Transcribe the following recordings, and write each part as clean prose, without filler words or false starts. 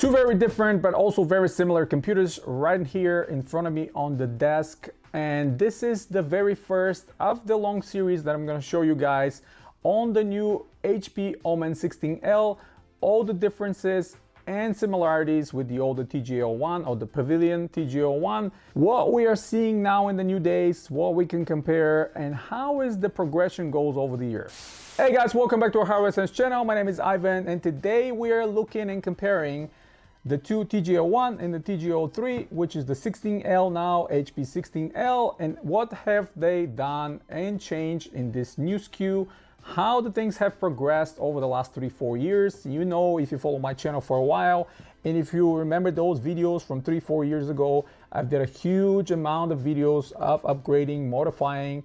Two very different but also very similar computers right here in front of me on the desk, and this is the very first of the long series that I'm going to show you guys on the new HP Omen 16L, all the differences and similarities with the older TG01 or the Pavilion TG01, what we are seeing now in the new days, what we can compare, and how is the progression goes over the years. Hey guys, welcome back to our Hardware Sense channel. My name is Ivan, and today we are looking and comparing the two TG01 and the TG03, which is the 16L now, HP 16L, and what have they done and changed in this new SKU, how the things have progressed over the last 3-4 years. You know, if you follow my channel for a while, and if you remember those videos from 3-4 years ago, I've did a huge amount of videos of upgrading, modifying,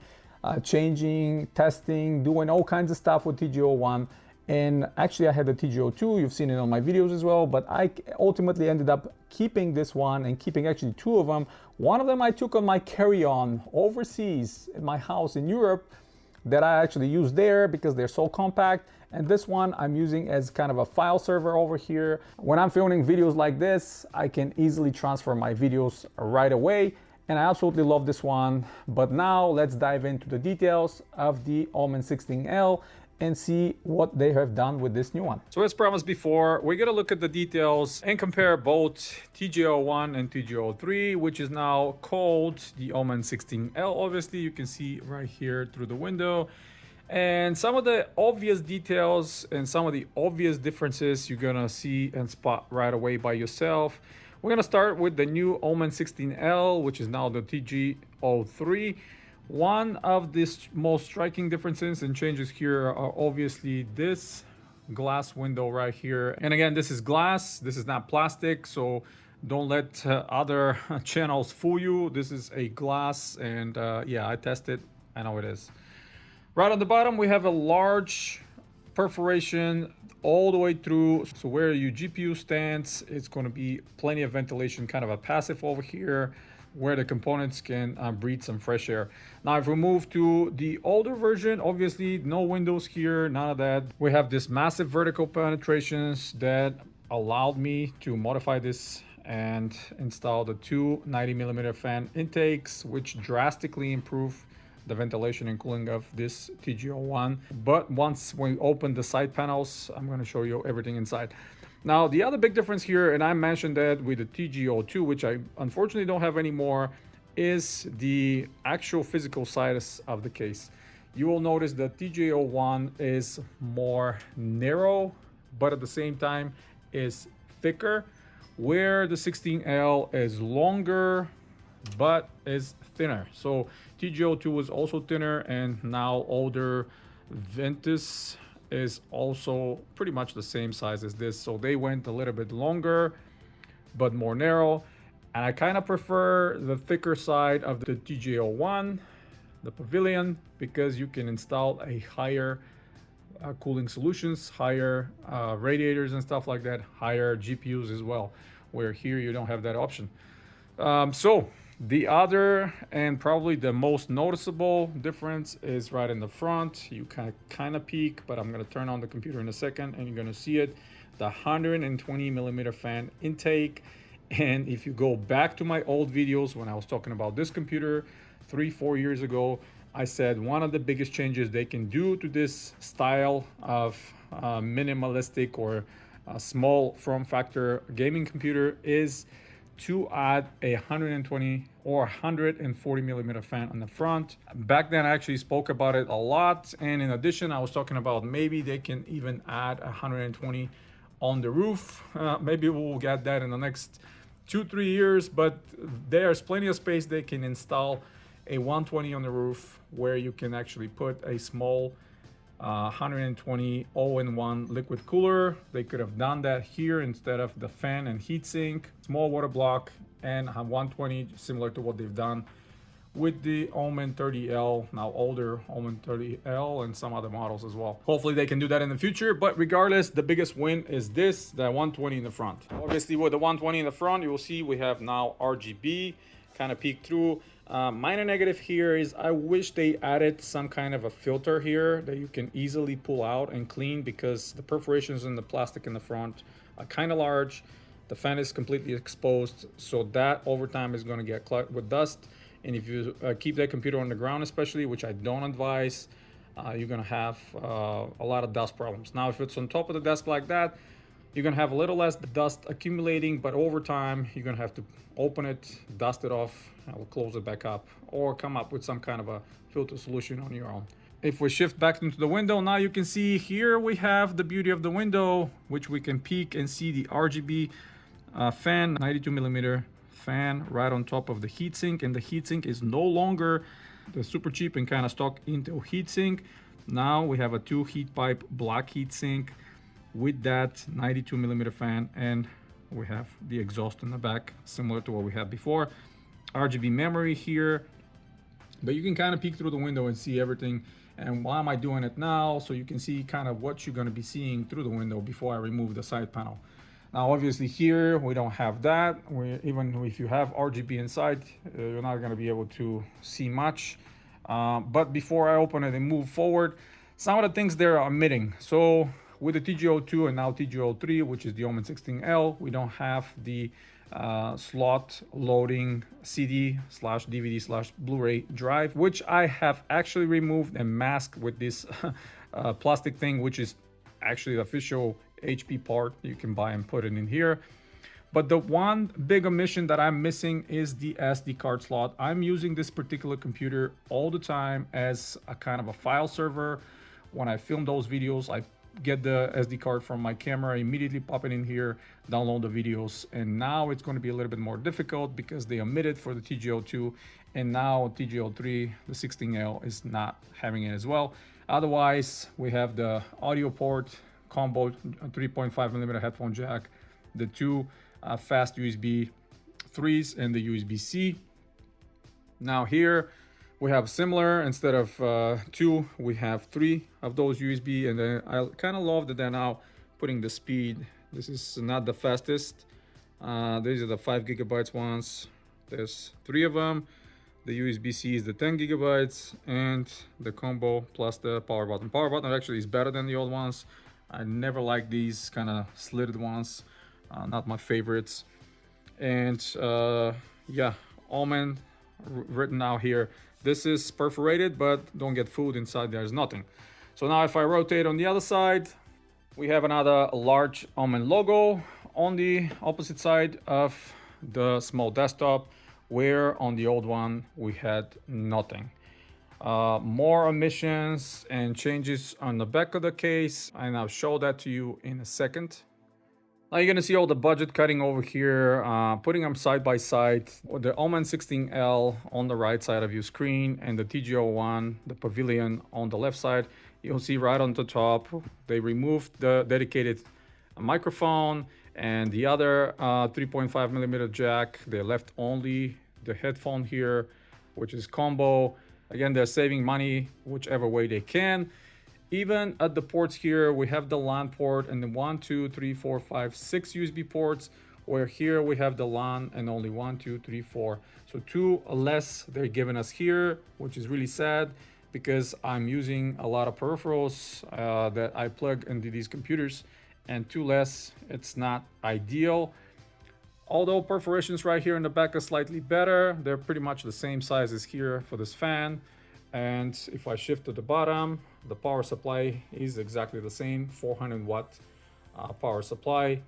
changing, testing, doing all kinds of stuff with TG01. And actually I had the TG02, you've seen it on my videos as well, but I ultimately ended up keeping this one and keeping actually two of them. One of them I took on my carry-on overseas in my house in Europe that I actually use there because they're so compact. And this one I'm using as kind of a file server over here. When I'm filming videos like this, I can easily transfer my videos right away. And I absolutely love this one. But now let's dive into the details of the Omen 16L and see what they have done with this new one. So as promised before, we're gonna look at the details and compare both TG01 and TG03, which is now called the Omen 16L. Obviously, you can see right here through the window. And some of the obvious details and some of the obvious differences you're gonna see and spot right away by yourself. We're gonna start with the new Omen 16L, which is now the TG03. One of the most striking differences and changes here are obviously this glass window right here. And again, this is glass, this is not plastic, so don't let other channels fool you. This is a glass, and yeah, I tested, I know it is. Right on the bottom, we have a large perforation all the way through. So where your GPU stands, it's going to be plenty of ventilation, kind of a passive over here, where the components can breathe some fresh air. Now, if we move to the older version, obviously no windows here, none of that. We have this massive vertical penetrations that allowed me to modify this and install the two 90mm fan intakes, which drastically improve the ventilation and cooling of this TG01. But once we open the side panels, I'm going to show you everything inside. Now, the other big difference here, and I mentioned that with the TG02, which I unfortunately don't have anymore, is the actual physical size of the case. You will notice that TG01 is more narrow, but at the same time is thicker, where the 16L is longer, but is thinner. So TG02 was also thinner, and now older Ventus is also pretty much the same size as this. So they went a little bit longer but more narrow, and I kind of prefer the thicker side of the TG01, the Pavilion, because you can install a higher cooling solutions, higher radiators and stuff like that, higher GPUs as well, where here you don't have that option. So the other and probably the most noticeable difference is right in the front. You kind of peek, but I'm going to turn on the computer in a second and you're going to see it. The 120mm fan intake. And if you go back to my old videos when I was talking about this computer 3-4 years ago, I said one of the biggest changes they can do to this style of minimalistic or small form factor gaming computer is to add a 120 or 140mm fan on the front. Back then I actually spoke about it a lot, and in addition I was talking about maybe they can even add 120 on the roof. Maybe we'll get that in the next 2-3 years, but there's plenty of space. They can install a 120 on the roof where you can actually put a small 120 all-in-one liquid cooler. They could have done that here instead of the fan and heatsink, small water block, and 120, similar to what they've done with the Omen 30L, now older Omen 30L, and some other models as well. Hopefully they can do that in the future, but regardless, the biggest win is this, the 120 in the front. Obviously with the 120 in the front, you will see we have now RGB, kind of peek through. Minor negative here is I wish they added some kind of a filter here that you can easily pull out and clean, because the perforations in the plastic in the front are kind of large. The fan is completely exposed, so that over time is going to get clogged with dust. And if you keep that computer on the ground, especially, which I don't advise, you're going to have a lot of dust problems. Now, if it's on top of the desk like that, you're going to have a little less dust accumulating, but over time, you're going to have to open it, dust it off, I will close it back up, or come up with some kind of a filter solution on your own. If we shift back into the window, now you can see here we have the beauty of the window, which we can peek and see the RGB fan, 92 millimeter fan right on top of the heatsink, and the heatsink is no longer the super cheap and kind of stock Intel heatsink. Now we have a 2 heat pipe black heatsink with that 92 millimeter fan, and we have the exhaust in the back similar to what we had before. RGB memory here, but you can kind of peek through the window and see everything. And why am I doing it now? So you can see kind of what you're going to be seeing through the window before I remove the side panel. Now, obviously here we don't have that. Even if you have RGB inside, you're not going to be able to see much. But before I open it and move forward, some of the things they're omitting. So with the TG02 and now TG03, which is the Omen 16L, we don't have the slot loading CD/DVD/Blu-ray drive, which I have actually removed and masked with this plastic thing, which is actually the official HP part. You can buy and put it in here. But the one big omission that I'm missing is the SD card slot. I'm using this particular computer all the time as a kind of a file server. When I film those videos, I get the SD card from my camera, immediately pop it in here, download the videos. And now it's going to be a little bit more difficult because they omitted for the TG02, and now TG03, the 16L, is not having it as well. Otherwise, we have the audio port combo, 3.5 millimeter headphone jack, the 2 fast USB 3s, and the USB-C. Now here we have similar, instead of 2, we have 3 of those USB, and then I kind of love that they're now putting the speed. This is not the fastest. These are the 5 gigabytes ones. There's 3 of them. The USB-C is the 10 gigabytes, and the combo plus the power button. Power button actually is better than the old ones. I never like these kind of slitted ones, not my favorites. And yeah, Omen written out here. This is perforated, but don't get food inside, there's nothing. So now if I rotate on the other side, we have another large Omen logo on the opposite side of the small desktop, where on the old one we had nothing. More omissions and changes on the back of the case, and I'll show that to you in a second. Now you're gonna see all the budget cutting over here, putting them side by side with the Omen 16L on the right side of your screen and the TG01, the Pavilion, on the left side. You'll see right on the top, they removed the dedicated microphone and the other 3.5 millimeter jack. They left only the headphone here, which is combo. Again, they're saving money whichever way they can. Even at the ports here, we have the LAN port and the 1, 2, 3, 4, 5, 6 USB ports, where here we have the LAN and only 1, 2, 3, 4. So 2 less they're giving us here, which is really sad because I'm using a lot of peripherals that I plug into these computers, and 2 less, it's not ideal. Although perforations right here in the back are slightly better, they're pretty much the same size as here for this fan. And if I shift to the bottom, the power supply is exactly the same, 400 watt power supply.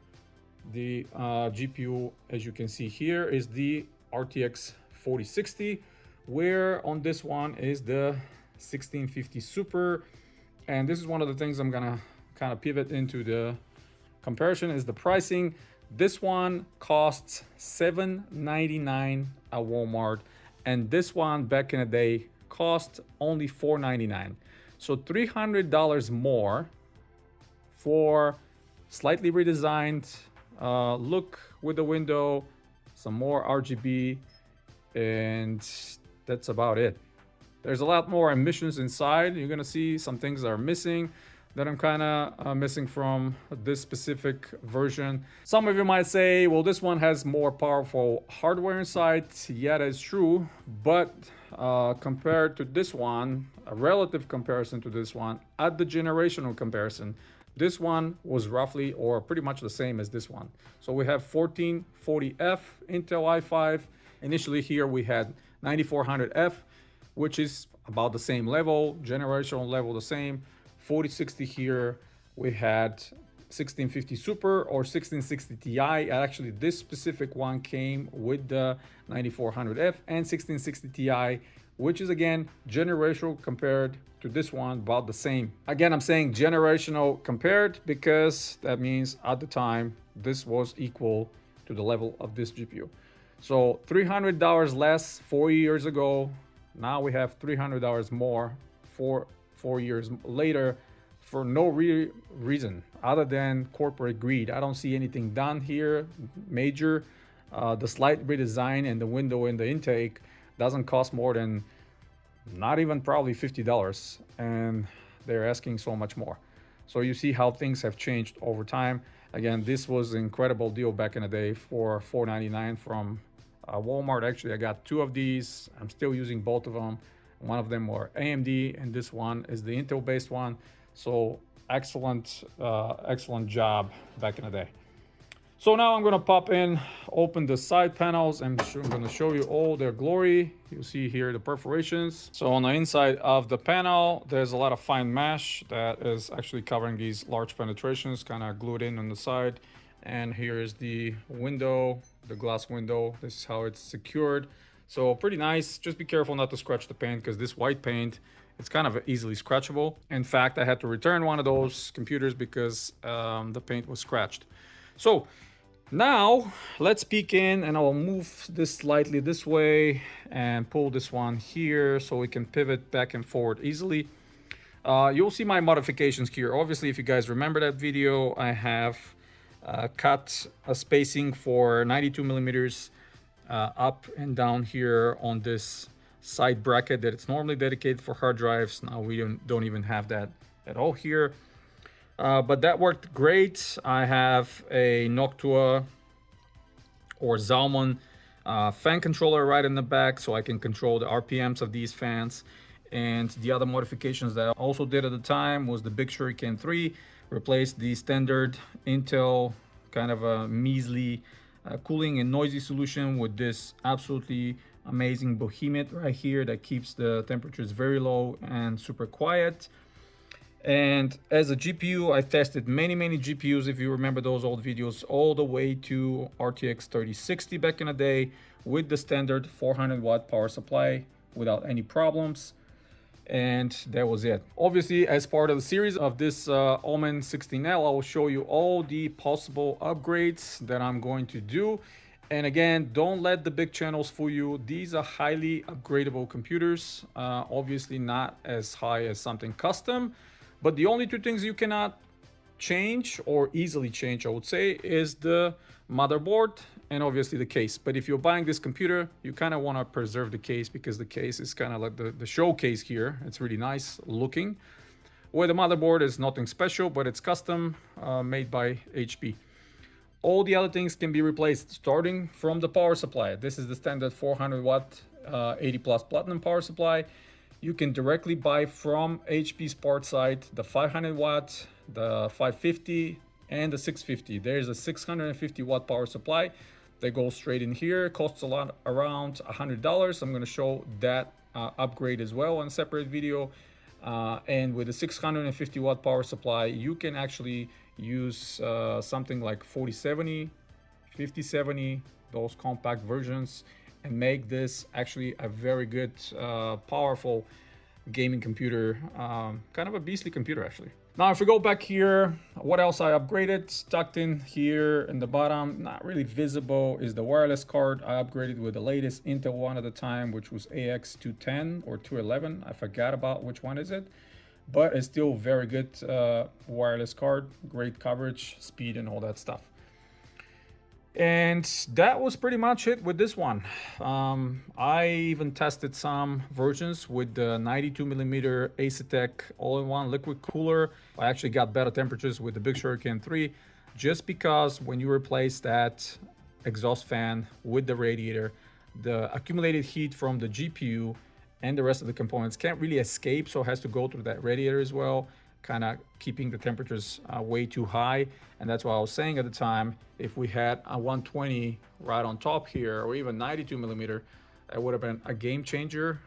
The GPU, as you can see here, is the RTX 4060, where on this one is the 1650 Super. And this is one of the things I'm gonna kind of pivot into the comparison, is the pricing. This one costs $7.99 at Walmart, and this one back in the day cost only $4.99. So $300 more for slightly redesigned look with the window, some more RGB, and that's about it. There's a lot more emissions inside. You're gonna see some things that are missing, that I'm kind of missing from this specific version. Some of you might say, well, this one has more powerful hardware inside. Yeah, that's true, but compared to this one, a relative comparison to this one, at the generational comparison, This one was roughly or pretty much the same as this one. So we have 1440F Intel i5. Initially here we had 9400F, which is about the same level, generational level the same. 4060 here we had 1650 Super or 1660 Ti. Actually, this specific one came with the 9400F and 1660 Ti, which is again generational compared to this one, about the same. Again, I'm saying generational compared because that means at the time this was equal to the level of this GPU. So $300 less 4 years ago. Now we have $300 more 4 years later for no reason other than corporate greed. I don't see anything done here major. The slight redesign and the window in the intake doesn't cost more than not even probably $50, and they're asking so much more. So you see how things have changed over time. Again, this was an incredible deal back in the day for $499 from Walmart. Actually, I got 2 of these. I'm still using both of them. One of them were AMD and this one is the Intel based one. So excellent job back in the day. So now I'm gonna pop in, open the side panels, and I'm gonna show you all their glory. You see here the perforations. So on the inside of the panel, there's a lot of fine mesh that is actually covering these large penetrations, kind of glued in on the side. And here is the window, the glass window. This is how it's secured. So pretty nice. Just be careful not to scratch the paint because this white paint, it's kind of easily scratchable. In fact, I had to return one of those computers because the paint was scratched. So now let's peek in, and I'll move this slightly this way and pull this one here so we can pivot back and forward easily. You'll see my modifications here. Obviously, if you guys remember that video, I have cut a spacing for 92 millimeters up and down here on this side bracket that it's normally dedicated for hard drives. Now we don't even have that at all here. But that worked great. I have a Noctua or Zalman fan controller right in the back so I can control the RPMs of these fans. And the other modifications that I also did at the time was the Big Shuriken 3, replaced the standard Intel kind of a measly cooling and noisy solution with this absolutely amazing behemoth right here that keeps the temperatures very low and super quiet. And as a GPU, I tested many GPUs, if you remember those old videos, all the way to RTX 3060 back in the day with the standard 400 watt power supply without any problems. And that was it. Obviously, as part of the series of this Omen 16L, I will show you all the possible upgrades that I'm going to do. And again, don't let the big channels fool you. These are highly upgradable computers. Obviously not as high as something custom, but the only 2 things you cannot change or easily change, I would say, is the motherboard and obviously the case. But if you're buying this computer, you kind of want to preserve the case because the case is kind of like the showcase here. It's really nice looking. Where the motherboard is nothing special, but it's custom made by HP. All the other things can be replaced starting from the power supply. This is the standard 400 watt 80 plus platinum power supply. You can directly buy from HP's part side the 500 watt, the 550 and the 650. There's a 650 watt power supply that goes straight in here. It costs a lot, around $100. I'm going to show that upgrade as well on a separate video. And with the 650 watt power supply, you can actually use something like 4070, 5070, those compact versions, and make this actually a very good, powerful gaming computer, kind of a beastly computer actually. Now, if we go back here, what else I upgraded? Tucked in here in the bottom, not really visible, is the wireless card. I upgraded with the latest Intel one at the time, which was AX210 or 211. I forgot about which one is it, but it's still very good wireless card, great coverage, speed, and all that stuff. And that was pretty much it with this one. I even tested some versions with the 92 millimeter Asetek all-in-one liquid cooler. I actually got better temperatures with the Big Shuriken 3, just because when you replace that exhaust fan with the radiator, the accumulated heat from the GPU and the rest of the components can't really escape, so it has to go through that radiator as well. kind of keeping the temperatures way too high. And that's what I was saying at the time, if we had a 120 right on top here, or even 92 millimeter, it would have been a game changer,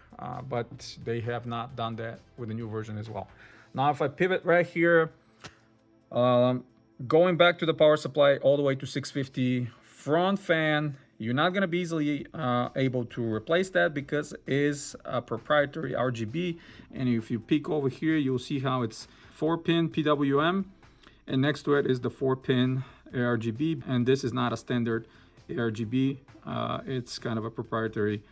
but they have not done that with the new version as well. Now, if I pivot right here, going back to the power supply all the way to 650 front fan, you're not going to be easily able to replace that because it is a proprietary RGB. And if you peek over here, you'll see how it's 4-pin PWM, and next to it is the 4-pin ARGB. And this is not a standard ARGB. It's kind of a proprietary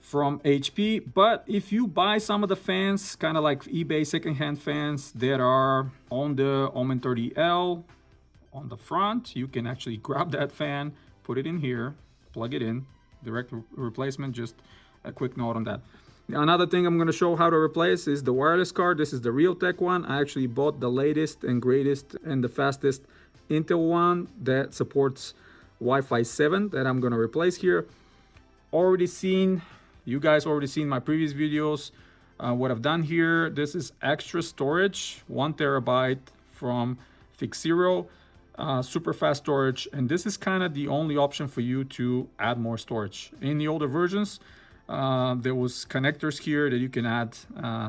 from HP. But if you buy some of the fans, kind of like eBay secondhand fans that are on the Omen 30L on the front, you can actually grab that fan, put it in here, plug it in, direct replacement. Just a quick note on that. Another thing I'm going to show how to replace is the wireless card. This is the Realtek one. I actually bought the latest and greatest and the fastest Intel one that supports Wi-Fi 7 that I'm going to replace here. You guys already seen my previous videos. What I've done here, this is extra storage, 1 terabyte from Fixero. Super fast storage, and this is kind of the only option for you to add more storage. In the older versions, there was connectors here that you can add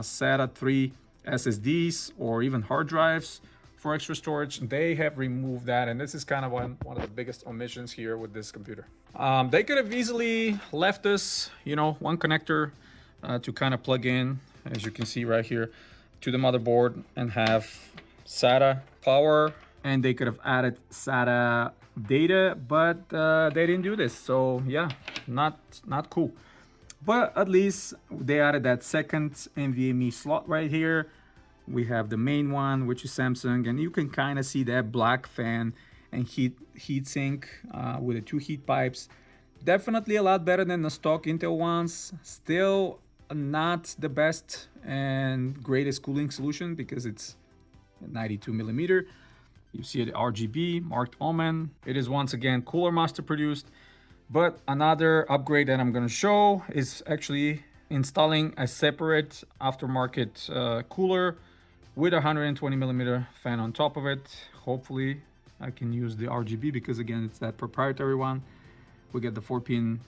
SATA 3 SSDs or even hard drives for extra storage. They have removed that, and this is kind of one of the biggest omissions here with this computer. They could have easily left us, one connector to kind of plug in, as you can see right here, to the motherboard and have SATA power. And they could have added SATA data, but they didn't do this. So yeah, not cool. But at least they added that second NVMe slot right here. We have the main one, which is Samsung, and you can kind of see that black fan and heat sink with the 2 heat pipes. Definitely a lot better than the stock Intel ones. Still not the best and greatest cooling solution because it's 92 millimeter. You see the RGB marked Omen. It is once again Cooler Master produced. But another upgrade that I'm going to show is actually installing a separate aftermarket cooler with a 120 millimeter fan on top of it. Hopefully I can use the RGB because again, it's that proprietary one. We get the 4-pin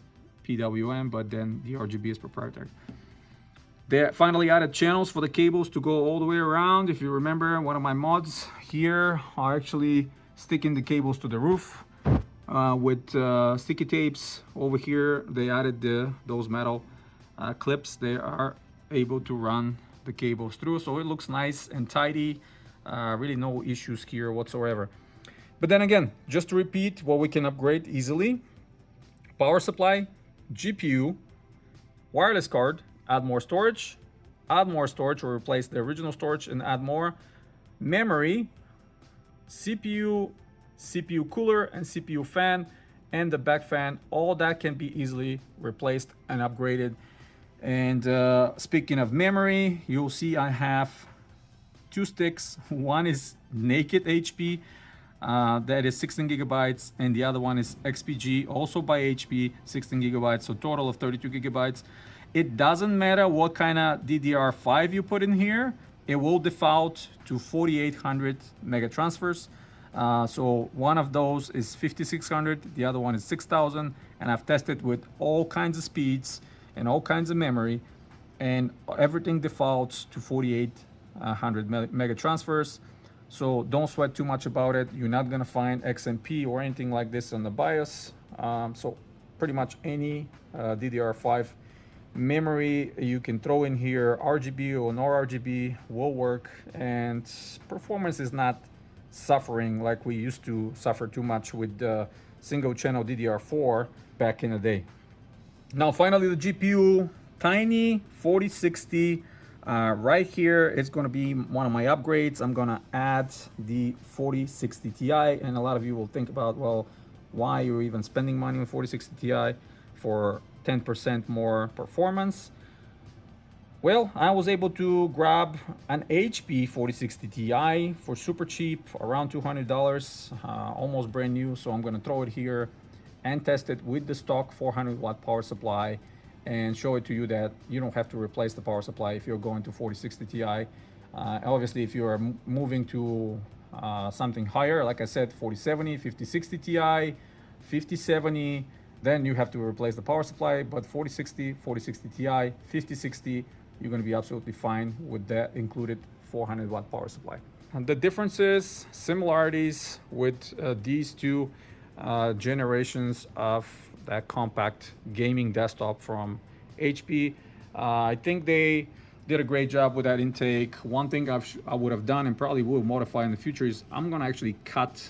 PWM, but then the RGB is proprietary. They finally added channels for the cables to go all the way around. If you remember, one of my mods here are actually sticking the cables to the roof with sticky tapes. Over here, they added those metal clips. They are able to run the cables through, so it looks nice and tidy. Really no issues here whatsoever. But then again, just to repeat what we can upgrade easily: power supply, GPU, wireless card, add more storage or replace the original storage and add more memory, CPU cooler and CPU fan, and the back fan. All that can be easily replaced and upgraded. And speaking of memory, you'll see I have 2 sticks. One is naked HP, that is 16 gigabytes, and the other one is XPG, also by HP, 16 gigabytes, so total of 32 gigabytes. It doesn't matter what kind of DDR5 you put in here, it will default to 4800 mega transfers. So one of those is 5600, the other one is 6000, and I've tested with all kinds of speeds and all kinds of memory, and everything defaults to 4800 mega transfers. So don't sweat too much about it. You're not gonna find XMP or anything like this on the BIOS. So pretty much any DDR5 memory you can throw in here, RGB or no RGB, will work, and performance is not suffering like we used to suffer too much with the single channel DDR4 back in the day. Now finally, the GPU, tiny 4060 right here. It's going to be one of my upgrades. I'm going to add the 4060 Ti, and a lot of you will think about, well, why you're even spending money on 4060 Ti for 10% more performance. Well, I was able to grab an HP 4060 Ti for super cheap, around $200, almost brand new. So I'm going to throw it here and test it with the stock 400 watt power supply and show it to you that you don't have to replace the power supply if you're going to 4060 Ti. Obviously, if you are moving to something higher, like I said, 4070, 5060 Ti, 5070, then you have to replace the power supply. But 4060, 4060 Ti, 5060, you're going to be absolutely fine with that included 400 watt power supply. And the differences, similarities with these two generations of that compact gaming desktop from HP. I think they did a great job with that intake. One thing I would have done and probably will modify in the future is I'm gonna actually cut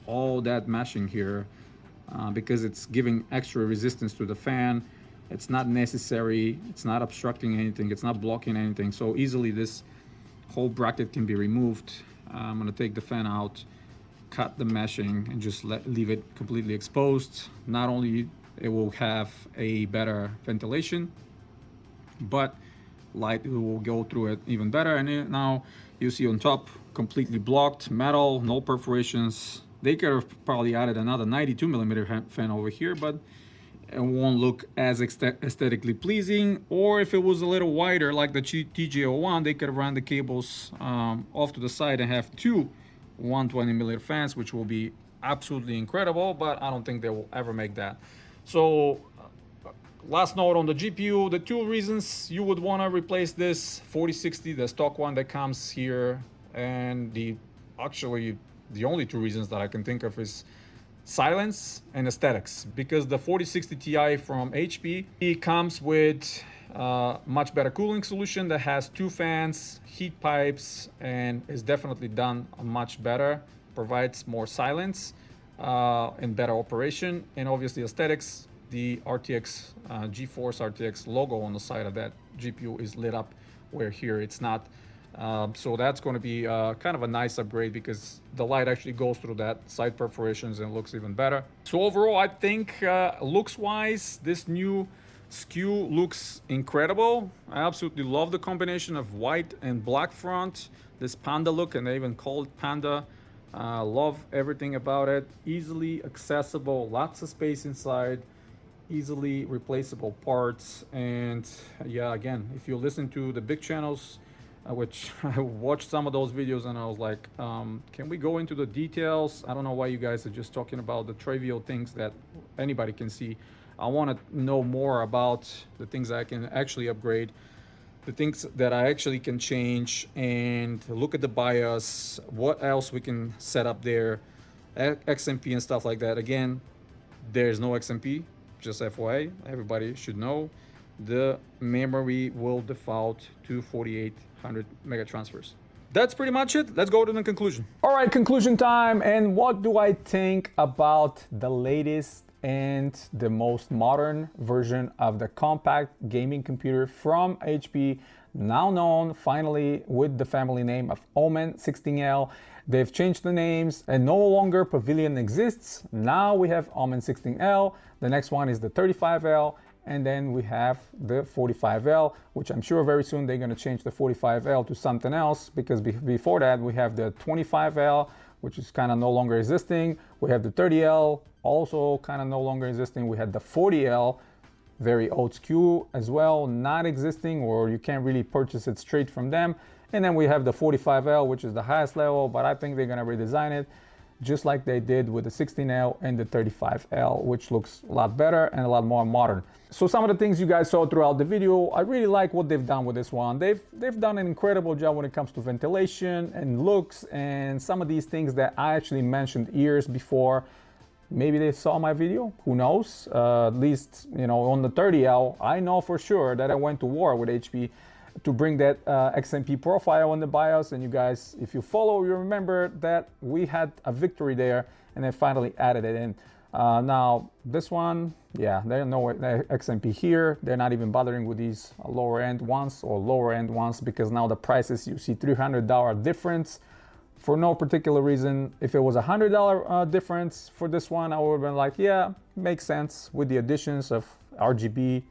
all that meshing here because it's giving extra resistance to the fan. It's not necessary, it's not obstructing anything, it's not blocking anything. So easily this whole bracket can be removed. I'm gonna take the fan out, cut the meshing, and just leave it completely exposed. Not only it will have a better ventilation, but light will go through it even better. And now you see on top, completely blocked, metal, no perforations. They could have probably added another 92 millimeter fan over here, but it won't look as aesthetically pleasing. Or if it was a little wider, like the TG01, they could have run the cables off to the side and have two 120 millimeter fans, which will be absolutely incredible, but I don't think they will ever make that. So last note on the GPU, the two reasons you would want to replace this 4060, the stock one that comes here, and actually the only two reasons that I can think of is silence and aesthetics, because the 4060 Ti from HP, it comes with much better cooling solution that has two fans, heat pipes, and is definitely done much better, provides more silence and better operation. And obviously aesthetics, the RTX GeForce RTX logo on the side of that GPU is lit up, where here it's not. So that's going to be kind of a nice upgrade, because the light actually goes through that side perforations and looks even better. So overall, I think looks wise, this new SKU looks incredible. I absolutely love the combination of white and black front, this panda look, and they even call it panda. Love everything about it. Easily accessible, lots of space inside, easily replaceable parts. And yeah, again, if you listen to the big channels, which I watched some of those videos and I was like, can we go into the details? I don't know why you guys are just talking about the trivial things that anybody can see. I want to know more about the things that I can actually upgrade, the things that I actually can change, and look at the BIOS, what else we can set up there, XMP and stuff like that. Again, there's no XMP, just FYI, everybody should know. The memory will default to 4800 mega transfers. That's pretty much it. Let's go to the conclusion. All right, conclusion time. And what do I think about the latest and the most modern version of the compact gaming computer from HP, now known finally with the family name of Omen 16L. They've changed the names and no longer Pavilion exists. Now we have Omen 16L. The next one is the 35L. And then we have the 45L, which I'm sure very soon they're going to change the 45L to something else, because before that we have the 25L, which is kind of no longer existing. We have the 30L, also kind of no longer existing. We had the 40L, very old SKU as well, not existing, or you can't really purchase it straight from them. And then we have the 45L, which is the highest level, but I think they're going to redesign it just like they did with the 16L and the 35L, which looks a lot better and a lot more modern. So some of the things you guys saw throughout the video, I really like what they've done with this one. They've done an incredible job when it comes to ventilation and looks, and some of these things that I actually mentioned years before. Maybe they saw my video, who knows? At least, you know, on the 30L, I know for sure that I went to war with HP to bring that XMP profile on the BIOS. And you guys, if you follow, you remember that we had a victory there, and they finally added it in. Now this one, yeah, there's no XMP here. They're not even bothering with these lower end ones, because now the prices, you see $300 difference for no particular reason. If it was $100 difference for this one, I would have been like, yeah, makes sense with the additions of RGB,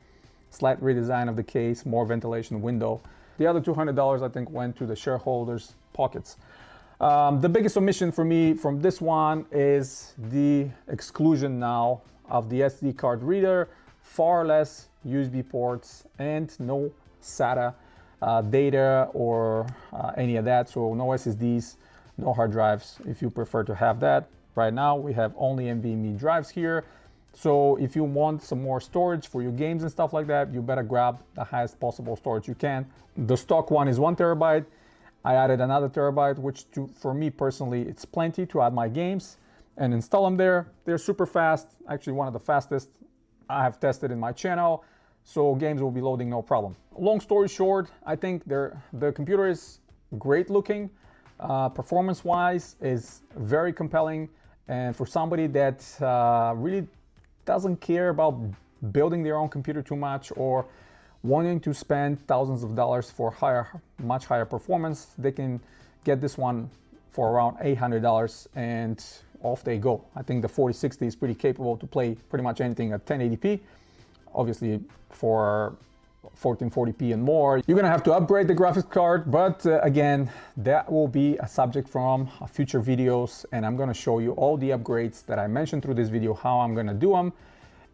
slight redesign of the case, more ventilation window. The other $200 I think went to the shareholders' pockets. The biggest omission for me from this one is the exclusion now of the SD card reader, far less USB ports, and no SATA data or any of that. So no SSDs, no hard drives if you prefer to have that. Right now we have only NVMe drives here. So if you want some more storage for your games and stuff like that, you better grab the highest possible storage you can. The stock one is 1 terabyte. I added another terabyte, which for me personally, it's plenty to add my games and install them there. They're super fast, actually one of the fastest I have tested in my channel. So games will be loading no problem. Long story short, I think the computer is great looking. Performance wise is very compelling. And for somebody that really doesn't care about building their own computer too much or wanting to spend thousands of dollars for much higher performance, they can get this one for around $800 and off they go. I think the 4060 is pretty capable to play pretty much anything at 1080p. Obviously for 1440p and more, you're gonna have to upgrade the graphics card, but again, that will be a subject from future videos, and I'm gonna show you all the upgrades that I mentioned through this video, how I'm gonna do them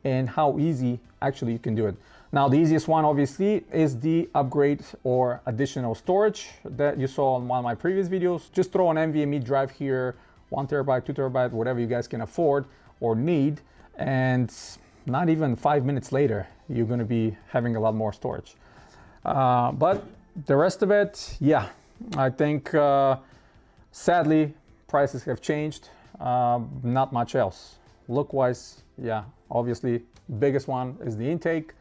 and how easy actually you can do it. Now the easiest one obviously is the upgrade or additional storage that you saw on one of my previous videos. Just throw an NVMe drive here, 1 terabyte, 2 terabyte, whatever you guys can afford or need, and not even 5 minutes later, you're gonna be having a lot more storage. But the rest of it, yeah, I think sadly, prices have changed, not much else. Look-wise, yeah, obviously, biggest one is the intake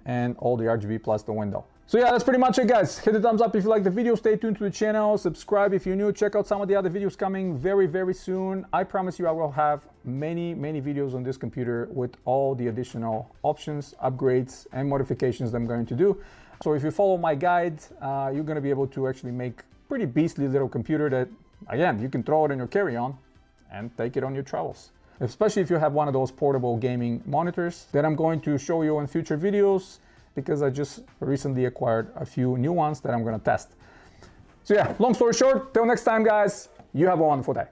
and all the RGB plus the window. So yeah, that's pretty much it, guys. Hit the thumbs up if you like the video, stay tuned to the channel, subscribe if you're new, check out some of the other videos coming very, very soon. I promise you I will have many, many videos on this computer with all the additional options, upgrades, and modifications that I'm going to do. So if you follow my guide, you're gonna be able to actually make pretty beastly little computer that, again, you can throw it in your carry-on and take it on your travels. Especially if you have one of those portable gaming monitors that I'm going to show you in future videos, because I just recently acquired a few new ones that I'm gonna test. So yeah, long story short, till next time guys, you have a wonderful day.